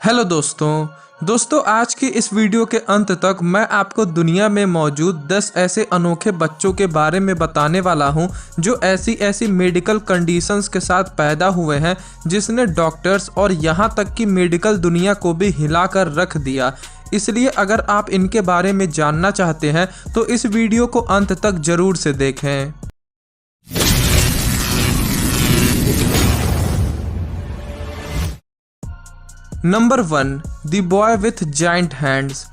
Hello दोस्तों आज की इस वीडियो के अंत तक मैं आपको दुनिया में मौजूद 10 ऐसे अनोखे बच्चों के बारे में बताने वाला हूं जो ऐसी मेडिकल कंडीशंस के साथ पैदा हुए हैं जिसने डॉक्टर्स और यहां तक कि मेडिकल दुनिया को भी हिलाकर रख दिया। इसलिए अगर आप इनके बारे में जानना चाहते हैं तो इस वीडियो को अंत तक जरूर से देखें। Number 1, the boy with giant hands.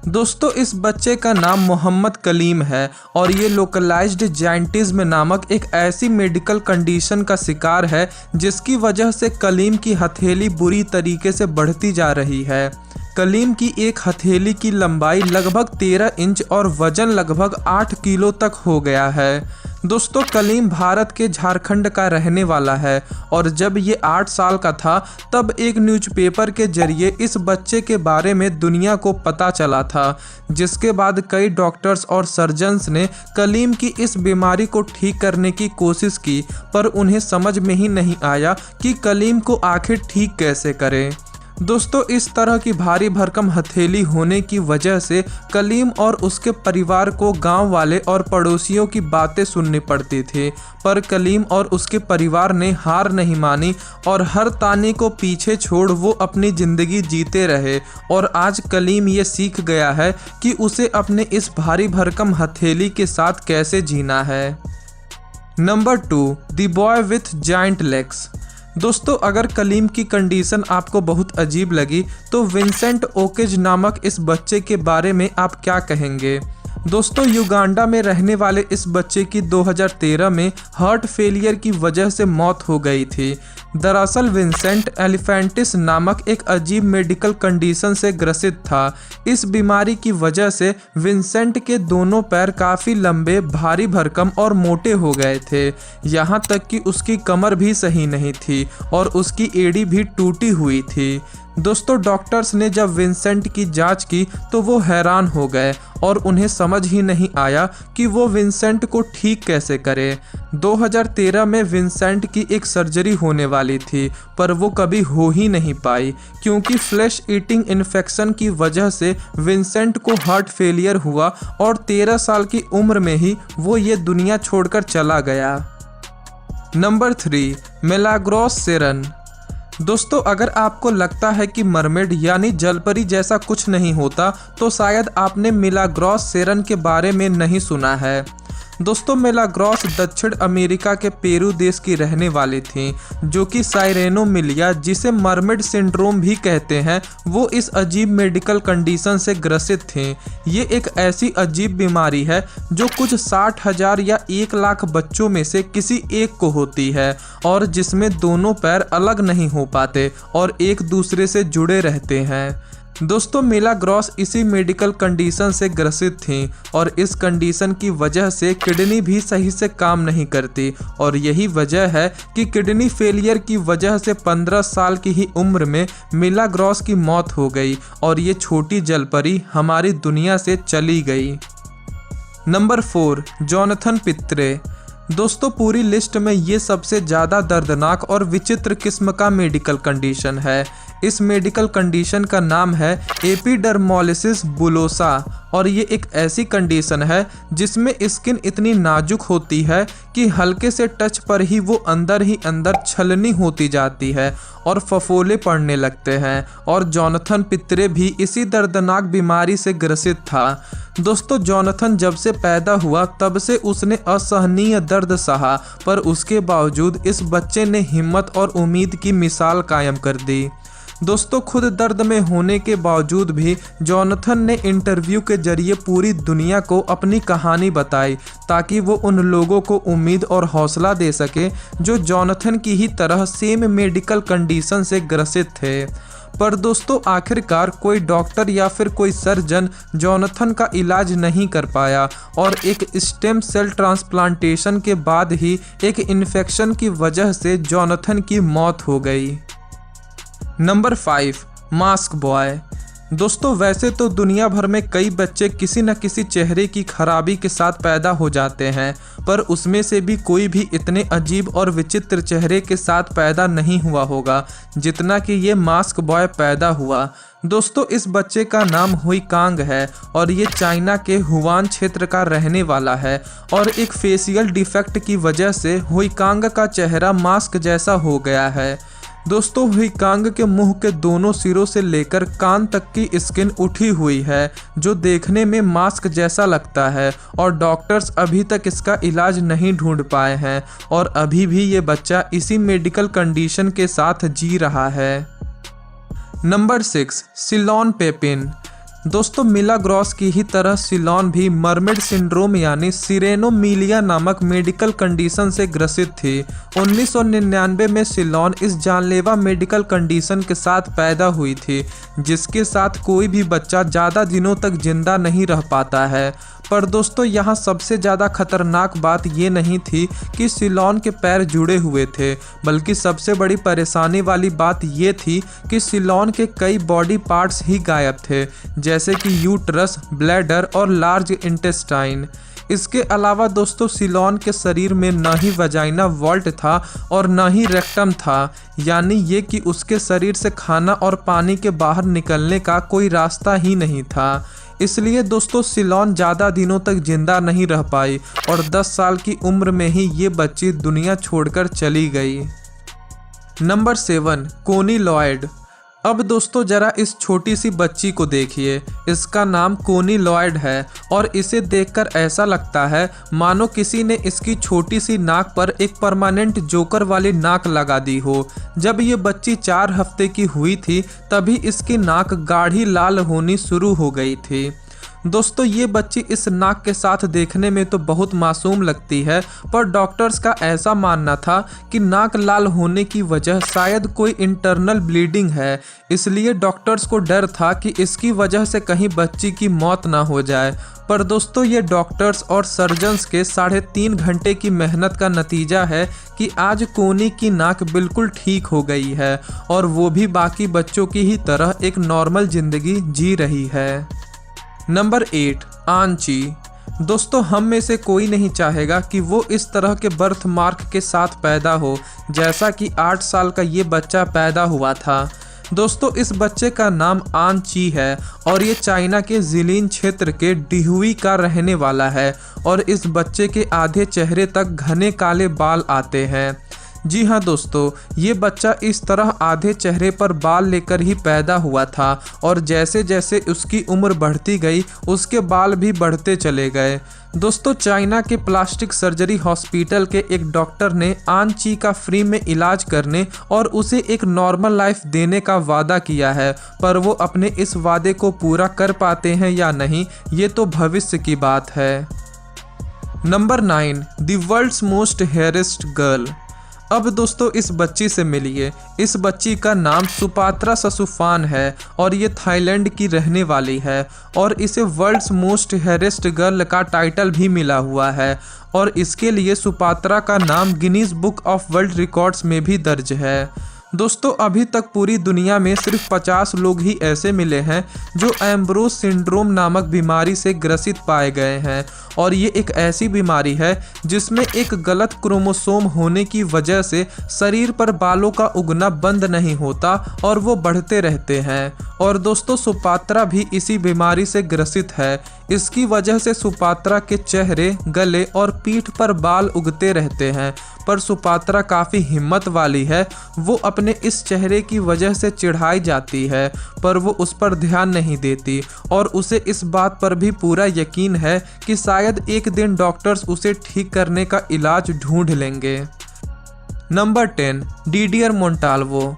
दोस्तों इस बच्चे का नाम मोहम्मद कलीम है और ये लोकलाइज्ड जाइंटिज्म नामक एक ऐसी मेडिकल कंडीशन का शिकार है जिसकी वजह से कलीम की हथेली बुरी तरीके से बढ़ती जा रही है। कलीम की एक हथेली की लंबाई लगभग 13 इंच और वजन लगभग 8 किलो तक हो गया है। दोस्तों कलीम भारत के झारखंड का रहने वाला है और जब ये 8 साल का था तब एक न्यूज़पेपर के जरिए इस बच्चे के बारे में दुनिया को पता चला था, जिसके बाद कई डॉक्टर्स और सर्जन्स ने कलीम की इस बीमारी को ठीक करने की कोशिश की, पर उन्हें समझ में ही नहीं आया कि कलीम को आखिर ठीक कैसे करें। दोस्तों इस तरह की भारी भरकम हथेली होने की वजह से कलीम और उसके परिवार को गांव वाले और पड़ोसियों की बातें सुननी पड़ती थी, पर कलीम और उसके परिवार ने हार नहीं मानी और हर ताने को पीछे छोड़ वो अपनी ज़िंदगी जीते रहे। और आज कलीम ये सीख गया है कि उसे अपने इस भारी भरकम हथेली के साथ कैसे जीना है। Number 2, the boy with giant legs. दोस्तों अगर कलीम की कंडीशन आपको बहुत अजीब लगी तो विंसेंट ओकेज नामक इस बच्चे के बारे में आप क्या कहेंगे। दोस्तों युगांडा में रहने वाले इस बच्चे की 2013 में हार्ट फेलियर की वजह से मौत हो गई थी। दरअसल विंसेंट एलिफेंटिस नामक एक अजीब मेडिकल कंडीशन से ग्रसित था। इस बीमारी की वजह से विंसेंट के दोनों पैर काफ़ी लंबे, भारी भरकम और मोटे हो गए थे। यहाँ तक कि उसकी कमर भी सही नहीं थी और उसकी एड़ी भी टूटी हुई थी। दोस्तों डॉक्टर्स ने जब विंसेंट की जांच की तो वो हैरान हो गए और उन्हें समझ ही नहीं आया कि वो विंसेंट को ठीक कैसे करें। 2013 में विंसेंट की एक सर्जरी होने वाली थी, पर वो कभी हो ही नहीं पाई क्योंकि फ्लैश ईटिंग इन्फेक्शन की वजह से विंसेंट को हार्ट फेलियर हुआ और 13 साल की उम्र में ही वो ये दुनिया छोड़कर चला गया। नंबर 3, मिलाग्रोस सेरन। दोस्तों अगर आपको लगता है कि मरमेड यानी जलपरी जैसा कुछ नहीं होता तो शायद आपने मिलाग्रोस सेरन के बारे में नहीं सुना है। दोस्तों मिलाग्रोस दक्षिण अमेरिका के पेरू देश की रहने वाली थी, जो कि साइरेनोमिलिया जिसे मरमेड सिंड्रोम भी कहते हैं, वो इस अजीब मेडिकल कंडीशन से ग्रसित थी। ये एक ऐसी अजीब बीमारी है जो कुछ 60,000 या 1 लाख बच्चों में से किसी एक को होती है और जिसमें दोनों पैर अलग नहीं हो पाते और एक दूसरे से जुड़े रहते हैं। दोस्तों मिलाग्रोस इसी मेडिकल कंडीशन से ग्रसित थी और इस कंडीशन की वजह से किडनी भी सही से काम नहीं करती और यही वजह है कि किडनी फेलियर की वजह से 15 साल की ही उम्र में मिलाग्रोस की मौत हो गई और ये छोटी जलपरी हमारी दुनिया से चली गई। Number 4, Jonathan Pitre. दोस्तों पूरी लिस्ट में ये सबसे ज़्यादा दर्दनाक और विचित्र किस्म का मेडिकल कंडीशन है। इस मेडिकल कंडीशन का नाम है एपिडर्मोलिसिस बुलोसा और ये एक ऐसी कंडीशन है जिसमें स्किन इतनी नाजुक होती है कि हल्के से टच पर ही वो अंदर ही अंदर छलनी होती जाती है और फफोले पड़ने लगते हैं। और जोनाथन पित्रे भी इसी दर्दनाक बीमारी से ग्रसित था। दोस्तों जोनाथन जब से पैदा हुआ तब से उसने असहनीय दर्द सहा, पर उसके बावजूद इस बच्चे ने हिम्मत और उम्मीद की मिसाल कायम कर दी। दोस्तों खुद दर्द में होने के बावजूद भी जोनाथन ने इंटरव्यू के जरिए पूरी दुनिया को अपनी कहानी बताई ताकि वो उन लोगों को उम्मीद और हौसला दे सके जो जोनाथन की ही तरह सेम मेडिकल कंडीशन से ग्रसित थे। पर दोस्तों आखिरकार कोई डॉक्टर या फिर कोई सर्जन जोनाथन का इलाज नहीं कर पाया और एक स्टेम सेल ट्रांसप्लांटेशन के बाद ही एक इन्फेक्शन की वजह से जोनाथन की मौत हो गई। Number 5, mask boy. दोस्तों वैसे तो दुनिया भर में कई बच्चे किसी न किसी चेहरे की खराबी के साथ पैदा हो जाते हैं, पर उसमें से भी कोई भी इतने अजीब और विचित्र चेहरे के साथ पैदा नहीं हुआ होगा जितना कि ये मास्क बॉय पैदा हुआ। दोस्तों इस बच्चे का नाम हुई कांग है और ये चाइना के हुआन क्षेत्र का रहने वाला है और एक फेशियल डिफेक्ट की वजह से हुई कांग का चेहरा मास्क जैसा हो गया है। दोस्तों हुई कांग के मुंह के दोनों सिरों से लेकर कान तक की स्किन उठी हुई है जो देखने में मास्क जैसा लगता है और डॉक्टर्स अभी तक इसका इलाज नहीं ढूंढ पाए हैं और अभी भी ये बच्चा इसी मेडिकल कंडीशन के साथ जी रहा है। Number 6 Ceylon Papin. दोस्तों मिलाग्रॉस की ही तरह सिलोन भी मर्मेड सिंड्रोम यानी सिरेनोमीलिया नामक मेडिकल कंडीशन से ग्रसित थी। 1999 में सिलोन इस जानलेवा मेडिकल कंडीशन के साथ पैदा हुई थी जिसके साथ कोई भी बच्चा ज़्यादा दिनों तक जिंदा नहीं रह पाता है। पर दोस्तों यहाँ सबसे ज़्यादा खतरनाक बात ये नहीं थी कि सिलोन के पैर जुड़े हुए थे, बल्कि सबसे बड़ी परेशानी वाली बात ये थी कि सिलोन के कई बॉडी पार्ट्स ही गायब थे, जैसे कि यूट्रस, ब्लैडर और लार्ज इंटेस्टाइन। इसके अलावा दोस्तों सिलोन के शरीर में न ही वजाइना वॉल्ट था और न ही रेक्टम था, यानी ये कि उसके शरीर से खाना और पानी के बाहर निकलने का कोई रास्ता ही नहीं था। इसलिए दोस्तों सिलोन ज़्यादा दिनों तक जिंदा नहीं रह पाई और 10 साल की उम्र में ही ये बच्ची दुनिया छोड़कर चली गई। नंबर 7 कोनी लॉयड। अब दोस्तों जरा इस छोटी सी बच्ची को देखिए, इसका नाम कोनी लॉयड है और इसे देखकर ऐसा लगता है मानो किसी ने इसकी छोटी सी नाक पर एक परमानेंट जोकर वाली नाक लगा दी हो। जब ये बच्ची 4 हफ्ते की हुई थी तभी इसकी नाक गाढ़ी लाल होनी शुरू हो गई थी। दोस्तों ये बच्ची इस नाक के साथ देखने में तो बहुत मासूम लगती है, पर डॉक्टर्स का ऐसा मानना था कि नाक लाल होने की वजह शायद कोई इंटरनल ब्लीडिंग है, इसलिए डॉक्टर्स को डर था कि इसकी वजह से कहीं बच्ची की मौत ना हो जाए। पर दोस्तों ये डॉक्टर्स और सर्जन्स के 3.5 घंटे की मेहनत का नतीजा है कि आज कोनी की नाक बिल्कुल ठीक हो गई है और वो भी बाकी बच्चों की ही तरह एक नॉर्मल जिंदगी जी रही है। नंबर 8 आंची। दोस्तों हम में से कोई नहीं चाहेगा कि वो इस तरह के बर्थ मार्क के साथ पैदा हो जैसा कि 8 साल का ये बच्चा पैदा हुआ था। दोस्तों इस बच्चे का नाम आन ची है और ये चाइना के जिलिन क्षेत्र के डिहुई का रहने वाला है और इस बच्चे के आधे चेहरे तक घने काले बाल आते हैं। जी हाँ दोस्तों, ये बच्चा इस तरह आधे चेहरे पर बाल लेकर ही पैदा हुआ था और जैसे जैसे उसकी उम्र बढ़ती गई उसके बाल भी बढ़ते चले गए। दोस्तों चाइना के प्लास्टिक सर्जरी हॉस्पिटल के एक डॉक्टर ने आन ची का फ्री में इलाज करने और उसे एक नॉर्मल लाइफ देने का वादा किया है, पर वो अपने इस वादे को पूरा कर पाते हैं या नहीं ये तो भविष्य की बात है। Number 9 the world's most hairiest girl. अब दोस्तों इस बच्ची से मिलिए। इस बच्ची का नाम सुपात्रा ससुफान है और ये थाईलैंड की रहने वाली है और इसे वर्ल्ड्स मोस्ट हेयरेस्ट गर्ल का टाइटल भी मिला हुआ है और इसके लिए सुपात्रा का नाम Guinness book of world records में भी दर्ज है। दोस्तों अभी तक पूरी दुनिया में सिर्फ 50 लोग ही ऐसे मिले हैं जो एम्ब्रोस सिंड्रोम नामक बीमारी से ग्रसित पाए गए हैं और ये एक ऐसी बीमारी है जिसमें एक गलत क्रोमोसोम होने की वजह से शरीर पर बालों का उगना बंद नहीं होता और वो बढ़ते रहते हैं। और दोस्तों सुपात्रा भी इसी बीमारी से ग्रसित है। इसकी वजह से सुपात्रा के चेहरे, गले और पीठ पर बाल उगते रहते हैं, पर सुपात्रा काफ़ी हिम्मत वाली है। वो अपने इस चेहरे की वजह से चिढ़ाई जाती है पर वो उस पर ध्यान नहीं देती और उसे इस बात पर भी पूरा यकीन है कि शायद एक दिन डॉक्टर्स उसे ठीक करने का इलाज ढूंढ लेंगे। Number 10 Didier Montalvo.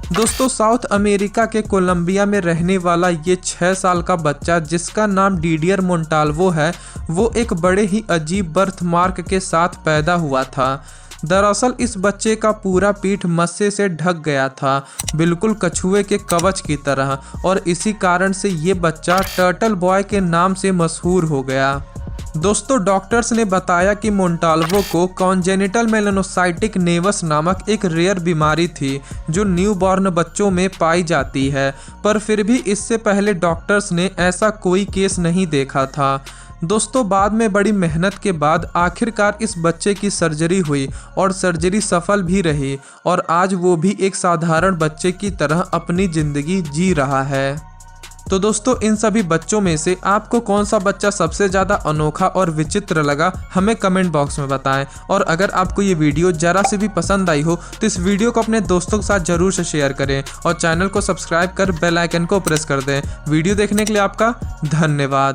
दोस्तों साउथ अमेरिका के कोलंबिया में रहने वाला ये 6 साल का बच्चा जिसका नाम डिडियर मोंटाल्वो है, वो एक बड़े ही अजीब बर्थ मार्क के साथ पैदा हुआ था। दरअसल इस बच्चे का पूरा पीठ मस्से से ढक गया था, बिल्कुल कछुए के कवच की तरह, और इसी कारण से ये बच्चा टर्टल बॉय के नाम से मशहूर हो गया। दोस्तों डॉक्टर्स ने बताया कि मोंटाल्वो को कॉन्जेनिटल मेलानोसाइटिक नेवस नामक एक रेयर बीमारी थी जो न्यूबॉर्न बच्चों में पाई जाती है, पर फिर भी इससे पहले डॉक्टर्स ने ऐसा कोई केस नहीं देखा था। दोस्तों बाद में बड़ी मेहनत के बाद आखिरकार इस बच्चे की सर्जरी हुई और सर्जरी सफल भी रही और आज वो भी एक साधारण बच्चे की तरह अपनी ज़िंदगी जी रहा है। तो दोस्तों इन सभी बच्चों में से आपको कौन सा बच्चा सबसे ज़्यादा अनोखा और विचित्र लगा हमें कमेंट बॉक्स में बताएं। और अगर आपको ये वीडियो ज़रा से भी पसंद आई हो तो इस वीडियो को अपने दोस्तों के साथ ज़रूर से शेयर करें और चैनल को सब्सक्राइब कर बेल आइकन को प्रेस कर दें। वीडियो देखने के लिए आपका धन्यवाद।